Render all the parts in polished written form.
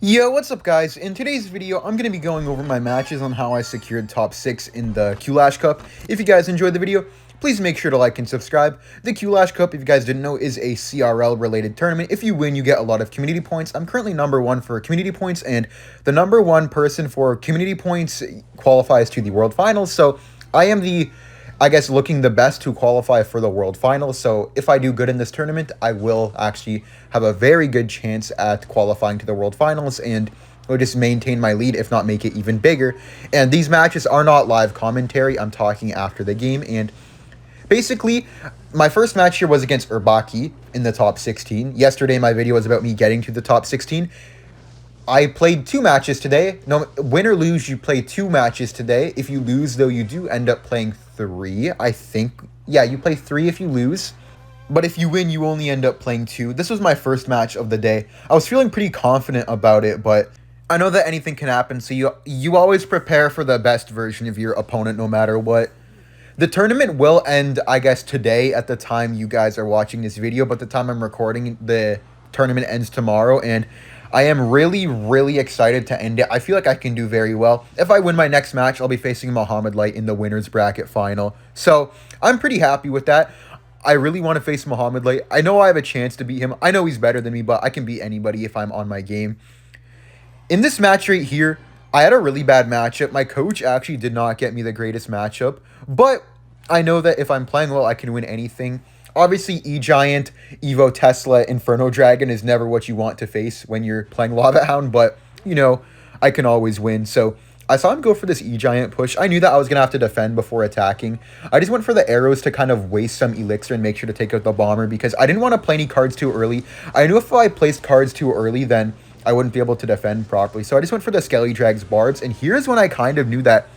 Yo, what's up guys? In today's video, I'm going to be going over my matches on how I secured top 6 in the Qash Cup. If you guys enjoyed the video, please make sure to like and subscribe. The Qash Cup, if you guys didn't know, is a CRL related tournament. If you win, you get a lot of community points. I'm currently number 1 for community points, and the number 1 person for community points qualifies to the World Finals. So I am looking the best to qualify for the World Finals. So if I do good in this tournament, I will actually have a very good chance at qualifying to the World Finals, and will just maintain my lead, if not make it even bigger. And these matches are not live commentary. I'm talking after the game. And basically, my first match here was against Herbach in the top 16. Yesterday, my video was about me getting to the top 16. I played 2 matches today. No, win or lose, you play 2 matches today. If you lose, though, you do end up playing 3, I think. Yeah, you play 3 if you lose. But if you win, you only end up playing 2. This was my first match of the day. I was feeling pretty confident about it, but I know that anything can happen, so you always prepare for the best version of your opponent no matter what. The tournament will end, I guess, today at the time you guys are watching this video, but the time I'm recording, the tournament ends tomorrow, and I am really, really excited to end it. I feel like I can do very well. If I win my next match, I'll be facing Muhammad Light in the winner's bracket final. So I'm pretty happy with that. I really want to face Muhammad Light. I know I have a chance to beat him. I know he's better than me, but I can beat anybody if I'm on my game. In this match right here, I had a really bad matchup. My coach actually did not get me the greatest matchup, but I know that if I'm playing well, I can win anything. Obviously, E-Giant, Evo Tesla, Inferno Dragon is never what you want to face when you're playing Lava Hound, but, you know, I can always win. So I saw him go for this E-Giant push. I knew that I was going to have to defend before attacking. I just went for the arrows to kind of waste some elixir and make sure to take out the bomber because I didn't want to play any cards too early. I knew if I placed cards too early, then I wouldn't be able to defend properly. So I just went for the Skelly Drag's barbs, and here's when I kind of knew that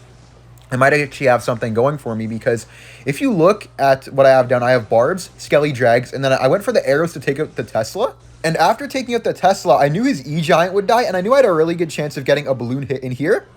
I might actually have something going for me, because if you look at what I have down, I have barbs, Skelly Drags, and then I went for the arrows to take out the Tesla. And after taking out the Tesla, I knew his E-Giant would die, and I knew I had a really good chance of getting a balloon hit in here.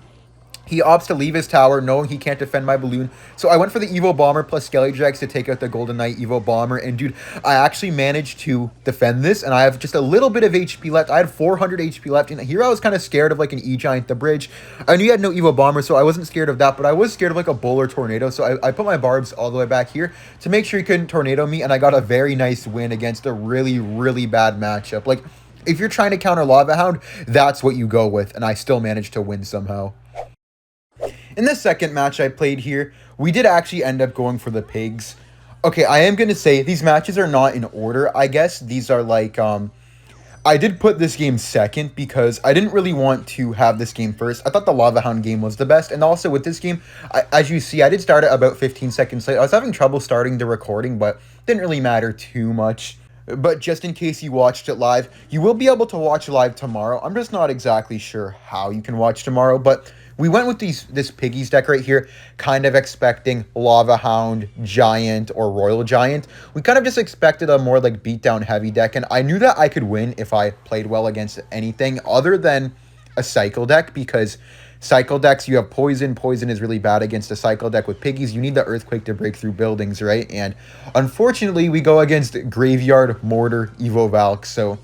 He opts to leave his tower, knowing he can't defend my balloon. So I went for the Evo Bomber plus Skelly Drags to take out the Golden Knight Evo Bomber. And dude, I actually managed to defend this, and I have just a little bit of HP left. I had 400 HP left, and here I was kind of scared of like an E-Giant the bridge. I knew he had no Evo Bomber, so I wasn't scared of that, but I was scared of like a bull or tornado. So I put my barbs all the way back here to make sure he couldn't tornado me, and I got a very nice win against a really, really bad matchup. Like, if you're trying to counter Lava Hound, that's what you go with, and I still managed to win somehow. In the second match I played here, we did actually end up going for the pigs. Okay, I am going to say these matches are not in order. I guess these are like, I did put this game second because I didn't really want to have this game first. I thought the Lava Hound game was the best. And also with this game, as you see, I did start it about 15 seconds late. I was having trouble starting the recording, but didn't really matter too much. But just in case you watched it live, you will be able to watch live tomorrow. I'm just not exactly sure how you can watch tomorrow, but we went with this Piggies deck right here, kind of expecting Lava Hound, Giant, or Royal Giant. We kind of just expected a more like beatdown heavy deck, and I knew that I could win if I played well against anything other than a Cycle deck, because Cycle decks, you have Poison. Poison is really bad against a Cycle deck. With Piggies, you need the Earthquake to break through buildings, right? And unfortunately, we go against Graveyard, Mortar, Evo Valk, so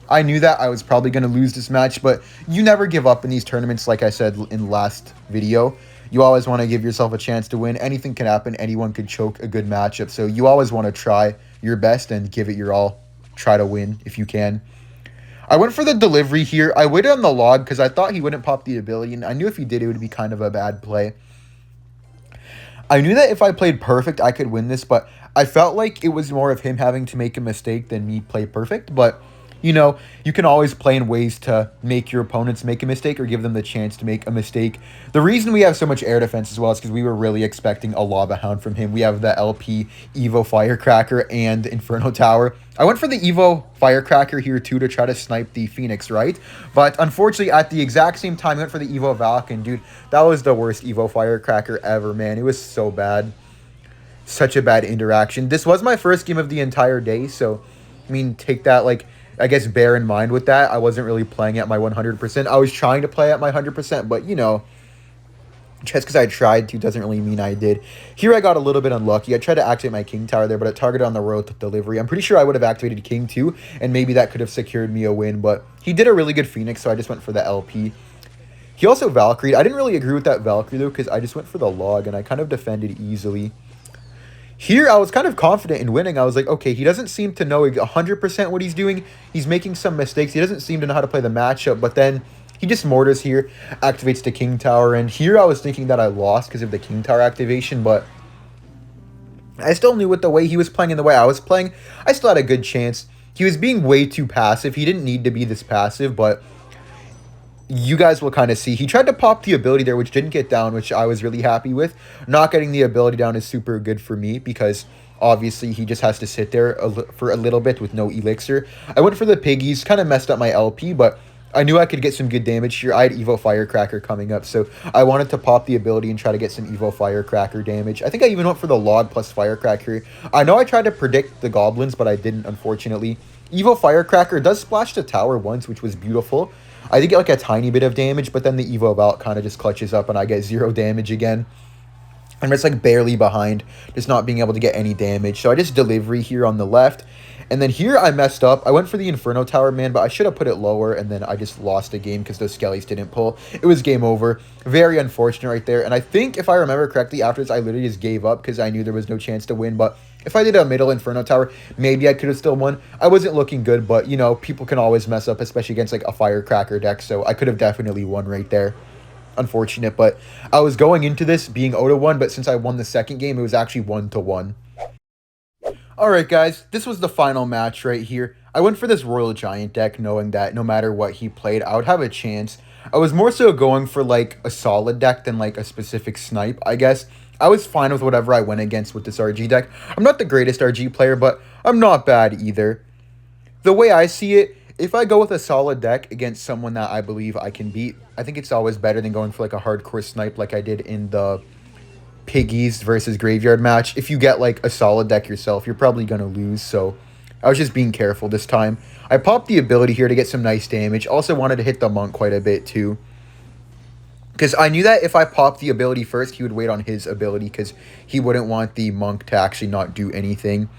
I knew that I was probably going to lose this match, but you never give up in these tournaments. Like I said in last video, you always want to give yourself a chance to win. Anything can happen. Anyone could choke a good matchup. So you always want to try your best and give it your all. Try to win if you can. I went for the delivery here. I waited on the log because I thought he wouldn't pop the ability, and I knew if he did, it would be kind of a bad play. I knew that if I played perfect, I could win this, but I felt like it was more of him having to make a mistake than me play perfect. But you know, you can always play in ways to make your opponents make a mistake or give them the chance to make a mistake. The reason we have so much air defense as well is because we were really expecting a Lava Hound from him. We have the LP, Evo Firecracker, and Inferno Tower. I went for the Evo Firecracker here too to try to snipe the Phoenix, right? But unfortunately, at the exact same time, I went for the Evo Valk, and dude, that was the worst Evo Firecracker ever, man. It was so bad. Such a bad interaction. This was my first game of the entire day, so, I mean, take that, like, I guess bear in mind with that. I wasn't really playing at my 100%. I was trying to play at my 100%, but, you know, Just because I tried to doesn't really mean I did. Here I got a little bit unlucky. I tried to activate my King Tower there, but it targeted on the Royal delivery. I'm pretty sure I would have activated King too, and maybe that could have secured me a win, but he did a really good Phoenix, so I just went for the LP. He also Valkyried. I didn't really agree with that Valkyrie though, because I just went for the log, and I kind of defended easily. Here, I was kind of confident in winning. I was like, okay, he doesn't seem to know 100% what he's doing. He's making some mistakes. He doesn't seem to know how to play the matchup, but then he just mortars here, activates the King Tower, and here I was thinking that I lost because of the King Tower activation, but I still knew with the way he was playing and the way I was playing, I still had a good chance. He was being way too passive. He didn't need to be this passive, but you guys will kind of see. He tried to pop the ability there, which didn't get down, which I was really happy with. Not getting the ability down is super good for me because obviously he just has to sit there for a little bit with no elixir. I went for the piggies, kind of messed up my LP, but I knew I could get some good damage here. I had Evo Firecracker coming up, so I wanted to pop the ability and try to get some Evo Firecracker damage. I think I even went for the log plus Firecracker. I know I tried to predict the goblins, but I didn't, unfortunately. Evo Firecracker does splash the tower once, which was beautiful. I did get like a tiny bit of damage, but then the Evo Vault kind of just clutches up and I get 0 damage again. I'm just like barely behind, just not being able to get any damage. So I just delivery here on the left. And then here I messed up. I went for the Inferno Tower, man, but I should have put it lower, and then I just lost the game because those skellies didn't pull. It was game over. Very unfortunate right there. And I think, if I remember correctly, after this, I literally just gave up because I knew there was no chance to win. But if I did a middle Inferno Tower, maybe I could have still won. I wasn't looking good, but, you know, people can always mess up, especially against, like, a Firecracker deck. So I could have definitely won right there. Unfortunate, but I was going into this being 0-1, but since I won the second game, it was actually 1-1. Alright guys, this was the final match right here. I went for this Royal Giant deck knowing that no matter what he played, I would have a chance. I was more so going for like a solid deck than like a specific snipe, I guess. I was fine with whatever I went against with this RG deck. I'm not the greatest RG player, but I'm not bad either. The way I see it, if I go with a solid deck against someone that I believe I can beat, I think it's always better than going for like a hardcore snipe like I did in the Piggies versus Graveyard match. If you get like a solid deck yourself, you're probably going to lose, so I was just being careful this time. I popped the ability here to get some nice damage. Also wanted to hit the monk quite a bit too, because I knew that if I popped the ability first, he would wait on his ability because he wouldn't want the monk to actually not do anything.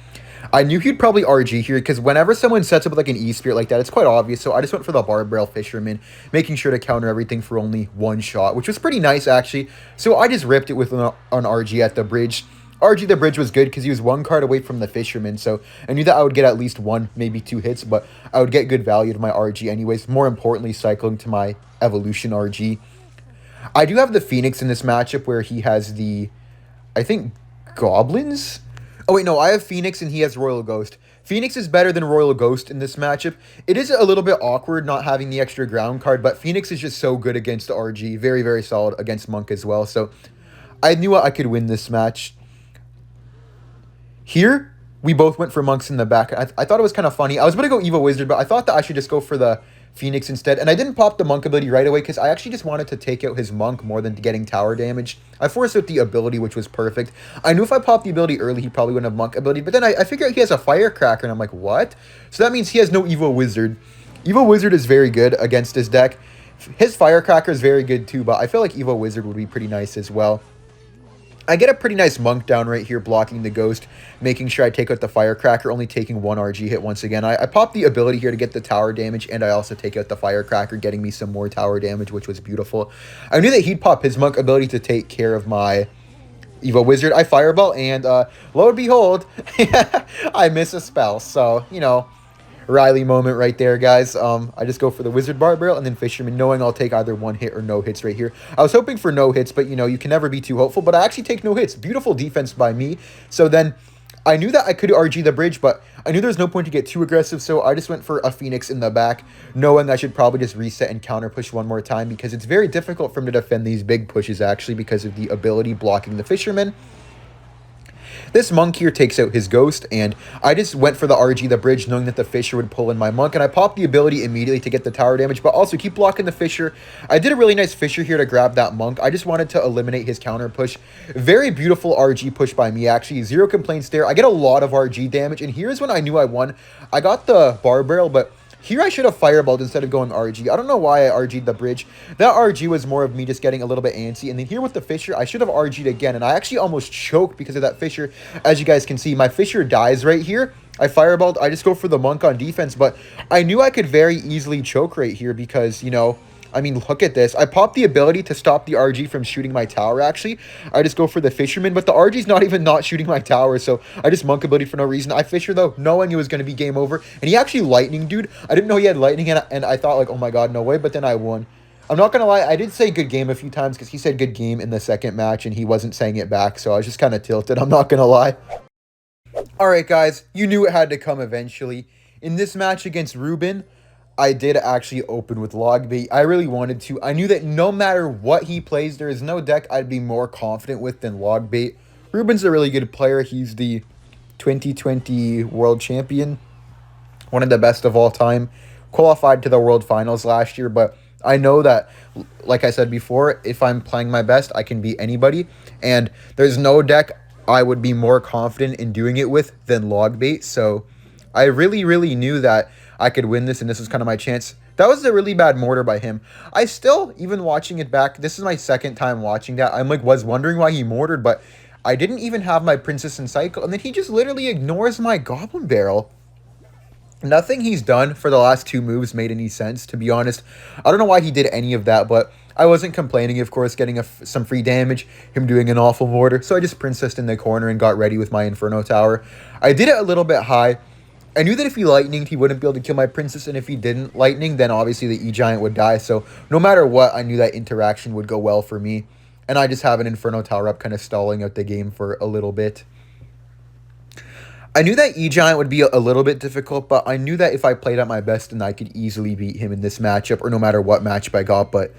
I knew he'd probably RG here because whenever someone sets up like an E-Spirit like that, it's quite obvious. So I just went for the Barbell Fisherman, making sure to counter everything for only one shot, which was pretty nice actually. So I just ripped it with an RG at the bridge. RG the bridge was good because he was one card away from the Fisherman. So I knew that I would get at least 1, maybe 2 hits, but I would get good value to my RG anyways. More importantly, cycling to my Evolution RG. I do have the Phoenix in this matchup where he has the, I think, Goblins? Oh, wait, no, I have Phoenix and he has Royal Ghost. Phoenix is better than Royal Ghost in this matchup. It is a little bit awkward not having the extra ground card, but Phoenix is just so good against RG. Very, very solid against Monk as well. So I knew I could win this match. Here, we both went for Monks in the back. I thought it was kind of funny. I was going to go Evil Wizard, but I thought that I should just go for the Phoenix instead. And I didn't pop the Monk ability right away because I actually just wanted to take out his Monk more than getting tower damage. I forced out the ability, which was perfect. I knew if I popped the ability early, he probably wouldn't have Monk ability. But then I figured out he has a Firecracker, and I'm like, what? So that means he has no Evil Wizard. Evil Wizard is very good against his deck. His Firecracker is very good too, but I feel like Evil Wizard would be pretty nice as well. I get a pretty nice monk down right here, blocking the ghost, making sure I take out the Firecracker, only taking 1 RG hit once again. I pop the ability here to get the tower damage, and I also take out the Firecracker, getting me some more tower damage, which was beautiful. I knew that he'd pop his monk ability to take care of my Evo Wizard. I Fireball, and lo and behold, I miss a spell. So, you know, Ryley moment right there, guys. I just go for the Wizard Barbell and then Fisherman, knowing I'll take either 1 hit or no hits right here. I was hoping for no hits, but, you know, you can never be too hopeful. But I actually take no hits. Beautiful defense by me. So then I knew that I could RG the bridge, but I knew there was no point to get too aggressive, so I just went for a Phoenix in the back, knowing I should probably just reset and counter push 1 more time, because it's very difficult for him to defend these big pushes, actually, because of the ability blocking the Fisherman. This monk here takes out his ghost, and I just went for the RG the bridge, knowing that the Fisher would pull in my monk, and I popped the ability immediately to get the tower damage, but also keep blocking the Fisher. I did a really nice Fisher here to grab that monk. I just wanted to eliminate his counter push. Very beautiful RG push by me, actually. 0 complaints there. I get a lot of RG damage, and here's when I knew I won. I got the Bar Barrel, but Here I should have fireballed instead of going RG. I don't know why I RG'd the bridge. That RG was more of me just getting a little bit antsy. And then here with the Fissure, I should have RG'd again. And I actually almost choked because of that Fissure. As you guys can see, my Fissure dies right here. I fireballed. I just go for the Monk on defense. But I knew I could very easily choke right here because, you know, I mean, look at this. I popped the ability to stop the RG from shooting my tower, actually. I just go for the Fisherman, but the RG's not even not shooting my tower, so I just Monk ability for no reason. I Fissure, though, knowing it was going to be game over. And he actually Lightning, dude. I didn't know he had Lightning, and I thought, like, oh my god, no way, but then I won. I'm not going to lie, I did say good game a few times because he said good game in the second match, and he wasn't saying it back, so I was just kind of tilted. I'm not going to lie. Alright, guys, you knew it had to come eventually. In this match against Reuben, I did actually open with Logbait. I really wanted to. I knew that no matter what he plays, there is no deck I'd be more confident with than Logbait. Reuben's a really good player. He's the 2020 World Champion. One of the best of all time. Qualified to the World Finals last year, but I know that, like I said before, if I'm playing my best, I can beat anybody. And there's no deck I would be more confident in doing it with than Logbait. So I really knew that I could win this, and this was kind of my chance. That was a really bad mortar by him. I still, even watching it back, this is my second time watching that. I'm like, was wondering why he mortared, but I didn't even have my Princess in cycle, and then he just literally ignores my Goblin Barrel. Nothing he's done for the last two moves made any sense, to be honest. I don't know why he did any of that, but I wasn't complaining, of course, getting some free damage, him doing an awful mortar, so I just princessed in the corner and got ready with my Inferno Tower. I did it a little bit high. I knew that if he lightninged, he wouldn't be able to kill my princess, and if he didn't lightning, then obviously the E-Giant would die, so no matter what, I knew that interaction would go well for me, and I just have an Inferno Tower up, kind of stalling out the game for a little bit. I knew that E-Giant would be a little bit difficult, but I knew that if I played at my best, then I could easily beat him in this matchup, or no matter what matchup I got, but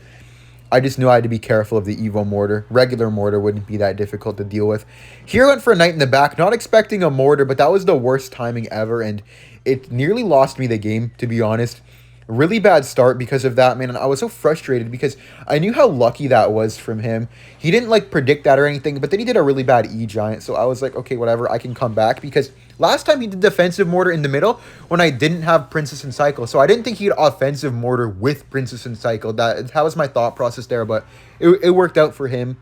I just knew I had to be careful of the Evo mortar. Regular mortar wouldn't be that difficult to deal with. Here I went for a Knight in the back, not expecting a mortar, but that was the worst timing ever, and it nearly lost me the game, to be honest. Really bad start because of that, man, and I was so frustrated because I knew how lucky that was from him. He didn't, like, predict that or anything, but then he did a really bad E-Giant, so I was like, okay, whatever, I can come back, because last time he did defensive mortar in the middle when I didn't have Princess in cycle, so I didn't think he'd offensive mortar with Princess in cycle. That was my thought process there, but it worked out for him.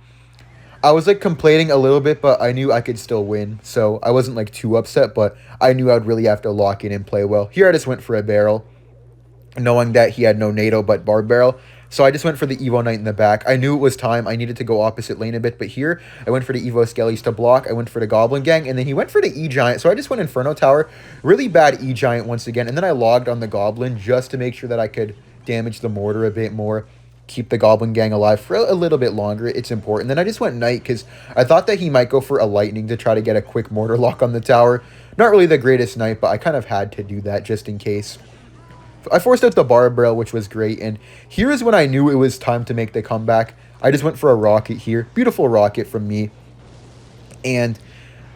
I was, like, complaining a little bit, but I knew I could still win, so I wasn't, like, too upset, but I knew I'd really have to lock in and play well. Here I just went for a barrel, knowing that he had no NATO but Barb Barrel. So I just went for the Evo Knight in the back. I knew it was time. I needed to go opposite lane a bit, but here I went for the Evo Skellies to block. I went for the Goblin Gang, and then he went for the E-Giant. So I just went Inferno Tower. Really bad E-Giant once again, and then I logged on the Goblin just to make sure that I could damage the mortar a bit more, keep the Goblin Gang alive for a little bit longer. It's important. Then I just went Knight because I thought that he might go for a Lightning to try to get a quick mortar lock on the tower. Not really the greatest Knight, but I kind of had to do that just in case. I forced out the Barb Barrel, which was great, and here is when I knew it was time to make the comeback. I just went for a rocket here. Beautiful rocket from me. And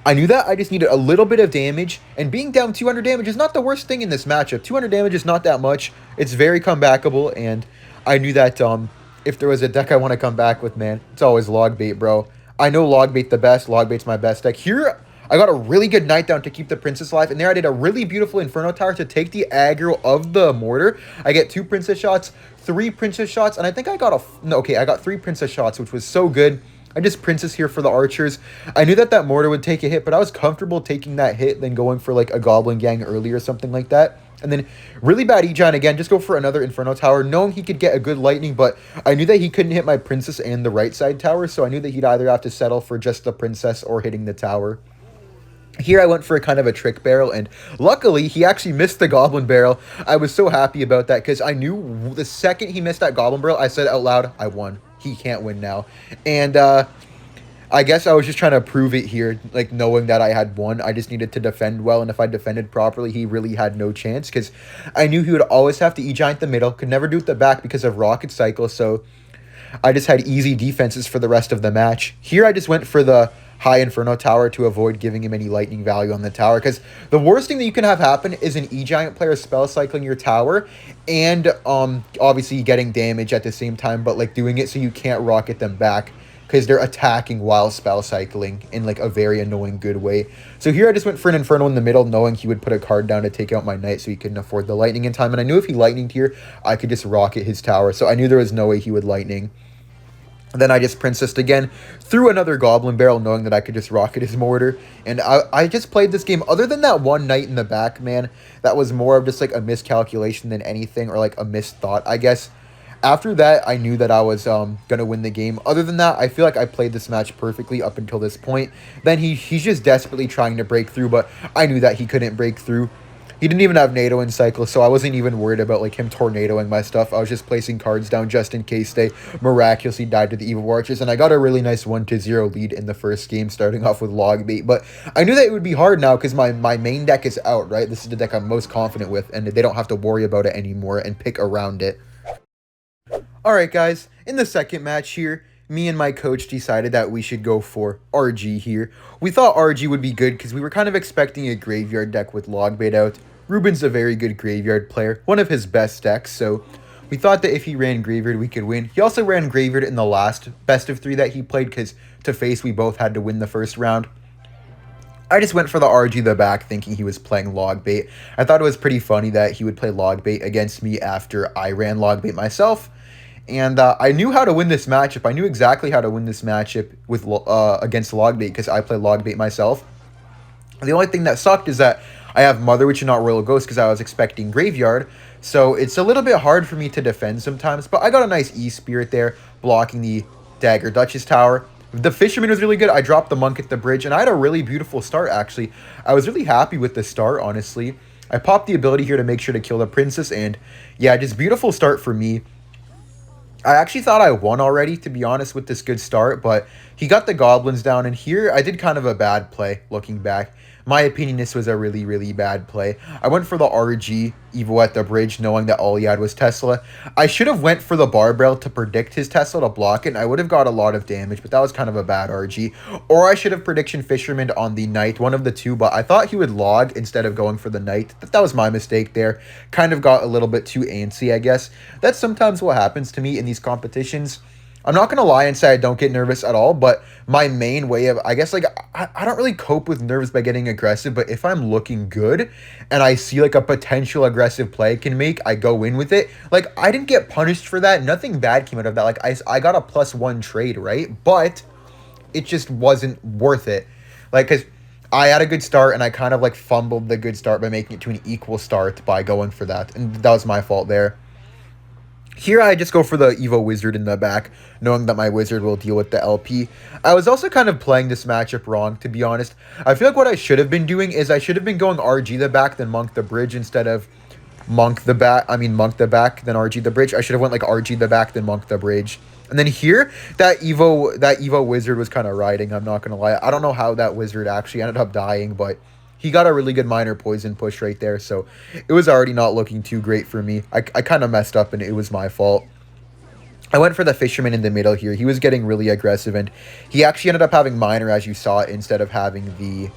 I knew that I just needed a little bit of damage, and being down 200 damage is not the worst thing in this matchup. 200 damage is not that much. It's very comebackable, and I knew that if there was a deck I want to come back with, man, it's always Logbait, bro. I know Logbait the best. Logbait's my best deck. Here, I got a really good Knight down to keep the Princess alive, and there I did a really beautiful Inferno Tower to take the aggro of the mortar. I get 2 Princess shots, 3 Princess shots, and I think I got I got 3 Princess shots, which was so good. I just Princess here for the archers. I knew that mortar would take a hit, but I was comfortable taking that hit than going for, like, a Goblin Gang early or something like that. And then really bad E-Giant again, just go for another Inferno Tower, knowing he could get a good Lightning, but I knew that he couldn't hit my Princess and the right side tower, so I knew that he'd either have to settle for just the Princess or hitting the tower. Here I went for a kind of a trick barrel, and luckily he actually missed the Goblin Barrel. I was so happy about that because I knew the second he missed that Goblin Barrel, I said out loud, I won. He can't win now. And I guess I was just trying to prove it here, like knowing that I had won. I just needed to defend well, and if I defended properly, he really had no chance because I knew he would always have to E-Giant the middle, could never do it the back because of Rocket Cycle, so I just had easy defenses for the rest of the match. Here I just went for the high Inferno Tower to avoid giving him any lightning value on the tower, because the worst thing that you can have happen is an E-Giant player spell cycling your tower and obviously getting damage at the same time, but like doing it so you can't rocket them back. because they're attacking while spell cycling in like a very annoying good way. So here I just went for an Inferno in the middle, knowing he would put a card down to take out my knight so he couldn't afford the lightning in time. And I knew if he lightninged here, I could just rocket his tower. So I knew there was no way he would lightning. Then I just princessed again, threw another goblin barrel, knowing that I could just rocket his mortar. And I just played this game. Other than that one knight in the back, man, that was more of just like a miscalculation than anything, or like a misthought, I guess. After that, I knew that I was going to win the game. Other than that, I feel like I played this match perfectly up until this point. Then he's just desperately trying to break through, but I knew that he couldn't break through. He didn't even have NATO in cycle, so I wasn't even worried about like him tornadoing my stuff. I was just placing cards down just in case they miraculously died to the Evil Archers, and I got a really nice 1-0 lead in the first game, starting off with Logbait. But I knew that it would be hard now because my main deck is out, right? This is the deck I'm most confident with, and they don't have to worry about it anymore and pick around it. Alright guys, in the second match here, me and my coach decided that we should go for RG here. We thought RG would be good because we were kind of expecting a graveyard deck with Logbait out. Reuben's a very good graveyard player, one of his best decks, so we thought that if he ran graveyard, we could win. He also ran graveyard in the last best of 3 that he played because to face, we both had to win the first round. I just went for the RG the back thinking he was playing Logbait. I thought it was pretty funny that he would play Logbait against me after I ran Logbait myself. And I knew how to win this matchup. I knew exactly how to win this matchup with against Logbait because I play Logbait myself. The only thing that sucked is that I have Mother Witch and not Royal Ghost because I was expecting Graveyard. So it's a little bit hard for me to defend sometimes. But I got a nice E-Spirit there, blocking the Dagger Duchess Tower. The Fisherman was really good. I dropped the Monk at the bridge, and I had a really beautiful start, actually. I was really happy with the start, honestly. I popped the ability here to make sure to kill the Princess, and yeah, just beautiful start for me. I actually thought I won already, to be honest, with this good start, but he got the goblins down, and here I did kind of a bad play, looking back. My opinion, this was a really, really bad play. I went for the RG Evo at the bridge, knowing that all he had was Tesla. I should have went for the Barbell to predict his Tesla to block it, and I would have got a lot of damage, but that was kind of a bad RG. Or I should have Prediction Fisherman on the Knight, one of the two, but I thought he would log instead of going for the Knight. That was my mistake there. Kind of got a little bit too antsy, I guess. That's sometimes what happens to me in these competitions. I'm not going to lie and say I don't get nervous at all, but my main way of, I guess, like, I don't really cope with nerves by getting aggressive, but if I'm looking good and I see, like, a potential aggressive play I can make, I go in with it. Like, I didn't get punished for that. Nothing bad came out of that. Like, I got a +1 trade, right? But it just wasn't worth it. Like, because I had a good start, and I kind of, like, fumbled the good start by making it to an equal start by going for that, and that was my fault there. Here I just go for the Evo Wizard in the back, knowing that my Wizard will deal with the LP. I was also kind of playing this matchup wrong, to be honest. I feel like what I should have been doing is I should have been going RG the back, then Monk the bridge, instead of Monk the back, then RG the bridge. I should have went like RG the back, then Monk the bridge. And then here, that Evo Wizard was kind of riding, I'm not going to lie. I don't know how that Wizard actually ended up dying, but he got a really good minor poison push right there, so it was already not looking too great for me. I kind of messed up, and it was my fault. I went for the Fisherman in the middle here. He was getting really aggressive, and he actually ended up having minor, as you saw, instead of having the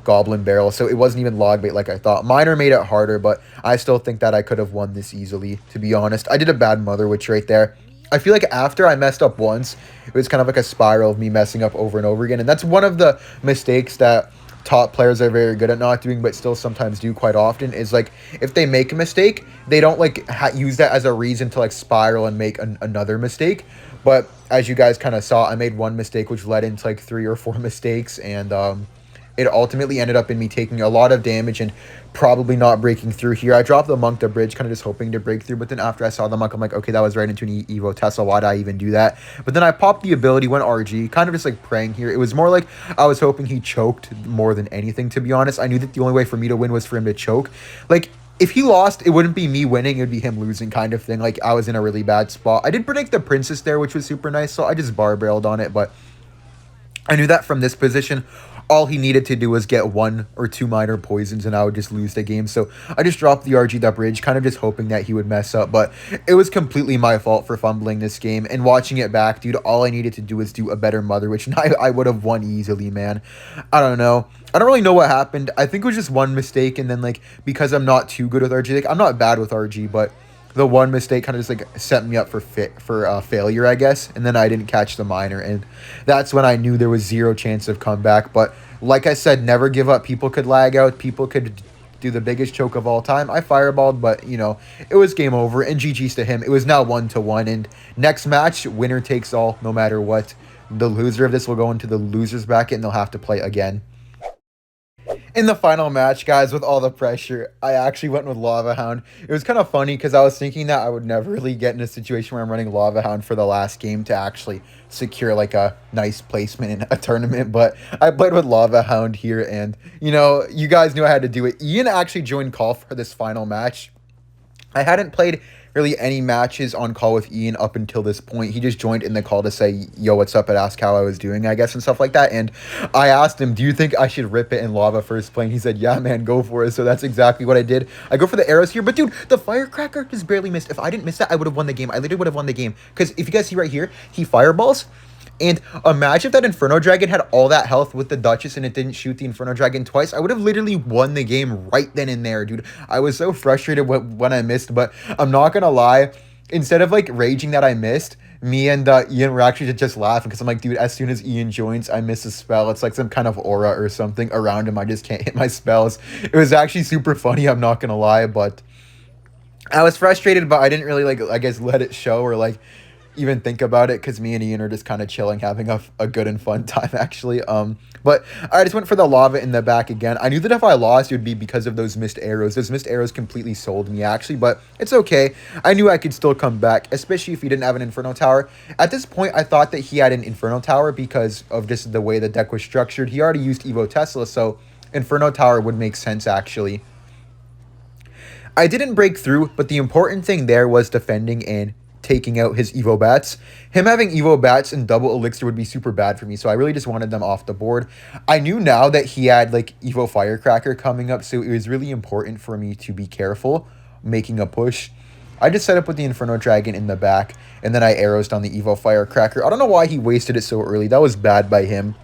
Goblin Barrel, so it wasn't even Logbait like I thought. Minor made it harder, but I still think that I could have won this easily, to be honest. I did a bad Mother Witch right there. I feel like after I messed up once, it was kind of like a spiral of me messing up over and over again, and that's one of the mistakes that top players are very good at not doing, but still sometimes do quite often, is like if they make a mistake, they don't like use that as a reason to like spiral and make another mistake. But as you guys kind of saw, I made one mistake which led into like 3 or 4 mistakes, and it ultimately ended up in me taking a lot of damage and probably not breaking through here. I dropped the Monk the bridge, kind of just hoping to break through, but then after I saw the Monk, I'm like, okay, that was right into an Evo Tesla. Why did I even do that? But then I popped the ability, went RG, kind of just like praying here. It was more like I was hoping he choked more than anything, to be honest. I knew that the only way for me to win was for him to choke. Like, if he lost, it wouldn't be me winning, it would be him losing, kind of thing. Like, I was in a really bad spot. I did predict the Princess there, which was super nice, so I just bar barreled on it, but I knew that from this position, all he needed to do was get 1 or 2 minor poisons, and I would just lose the game. So I just dropped the RG that bridge, kind of just hoping that he would mess up. But it was completely my fault for fumbling this game. And watching it back, dude, all I needed to do was do a better Mother Witch, and I would have won easily, man. I don't know. I don't really know what happened. I think it was just one mistake, and then, like, because I'm not too good with RG, like, I'm not bad with RG, but the one mistake kind of just like set me up for failure, I guess. And then I didn't catch the minor, and that's when I knew there was zero chance of comeback. But like I said, never give up. People could lag out. People could do the biggest choke of all time. I fireballed, but you know, it was game over, and GG's to him. It was now 1-1, and next match, winner takes all, no matter what. The loser of this will go into the losers bracket, and they'll have to play again. In the final match, guys, with all the pressure, I actually went with Lava Hound. It was kind of funny because I was thinking that I would never really get in a situation where I'm running Lava Hound for the last game to actually secure like a nice placement in a tournament, but I played with Lava Hound here, and you know, you guys knew I had to do it. Ian actually joined call for this final match. I hadn't played really any matches on call with Ian up until this point. He just joined in the call to say, yo, what's up, and ask how I was doing, I guess, and stuff like that. And I asked him, do you think I should rip it in lava first play? And he said, yeah, man, go for it. So that's exactly what I did. I go for the arrows here, but dude, the firecracker just barely missed. If I didn't miss that, I would have won the game. I literally would have won the game. Because if you guys see right here, he fireballs. And imagine if that Inferno Dragon had all that health with the Duchess and it didn't shoot the Inferno Dragon twice. I would have literally won the game right then and there, dude. I was so frustrated when I missed, but I'm not going to lie. Instead of like raging that I missed, me and Ian were actually just laughing because I'm like, dude, as soon as Ian joins, I miss a spell. It's like some kind of aura or something around him. I just can't hit my spells. It was actually super funny, I'm not going to lie, but I was frustrated, but I didn't really like, I guess, let it show or like even think about it because me and Ian are just kind of chilling, having a good and fun time, actually. But I just went for the lava in the back again. I knew that if I lost, it would be because of those missed arrows. Those missed arrows completely sold me, actually, but it's okay. I knew I could still come back, especially if he didn't have an Inferno Tower. At this point, I thought that he had an Inferno Tower because of just the way the deck was structured. He already used Evo Tesla, so Inferno Tower would make sense, actually. I didn't break through, but the important thing there was defending and taking out his Evo Bats. Him having Evo Bats and double Elixir would be super bad for me, so I really just wanted them off the board. I knew now that he had like Evo Firecracker coming up, so it was really important for me to be careful making a push. I just set up with the Inferno Dragon in the back, and then I arrows down the Evo Firecracker. I don't know why he wasted it so early. That was bad by him.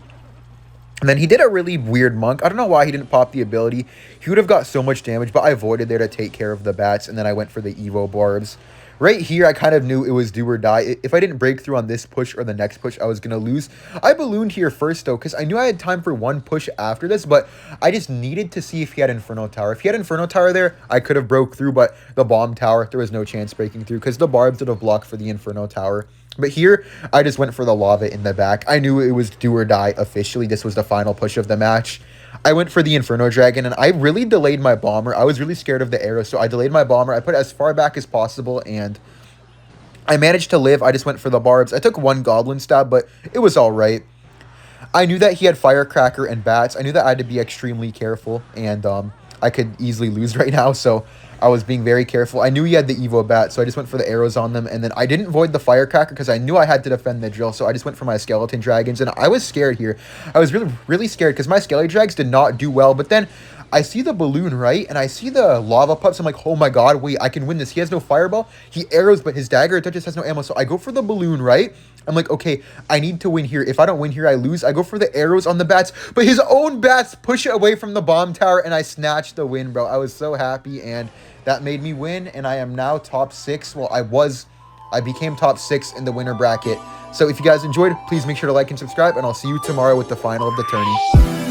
And then he did a really weird monk. I don't know why he didn't pop the ability. He would have got so much damage, but I avoided there to take care of the bats, and then I went for the Evo Barbs. Right here, I kind of knew it was do or die. If I didn't break through on this push or the next push, I was going to lose. I ballooned here first, though, because I knew I had time for one push after this, but I just needed to see if he had Inferno Tower. If he had Inferno Tower there, I could have broke through, but the Bomb Tower, there was no chance breaking through because the Barbs would have blocked for the Inferno Tower. But here, I just went for the lava in the back. I knew it was do or die officially. This was the final push of the match. I went for the Inferno Dragon, and I really delayed my bomber. I was really scared of the arrow, so I delayed my bomber. I put it as far back as possible, and I managed to live. I just went for the barbs. I took one goblin stab, but it was all right. I knew that he had Firecracker and bats. I knew that I had to be extremely careful, and I could easily lose right now, so I was being very careful. I knew he had the Evo Bat, so I just went for the arrows on them, and then I didn't void the Firecracker because I knew I had to defend the drill, so I just went for my Skeleton Dragons, and I was scared here. I was really scared because my Skelly Drags did not do well, but then I see the balloon, right? And I see the lava pups. I'm like, oh my god, wait, I can win this. He has no fireball. He arrows, but his dagger just has no ammo. So I go for the balloon, right? I'm like, okay, I need to win here. If I don't win here, I lose. I go for the arrows on the bats, but his own bats push it away from the bomb tower, and I snatch the win, bro. I was so happy, and that made me win, and I am now top 6. Well, I became top 6 in the winner bracket. So if you guys enjoyed, please make sure to like and subscribe, and I'll see you tomorrow with the final of the tourney.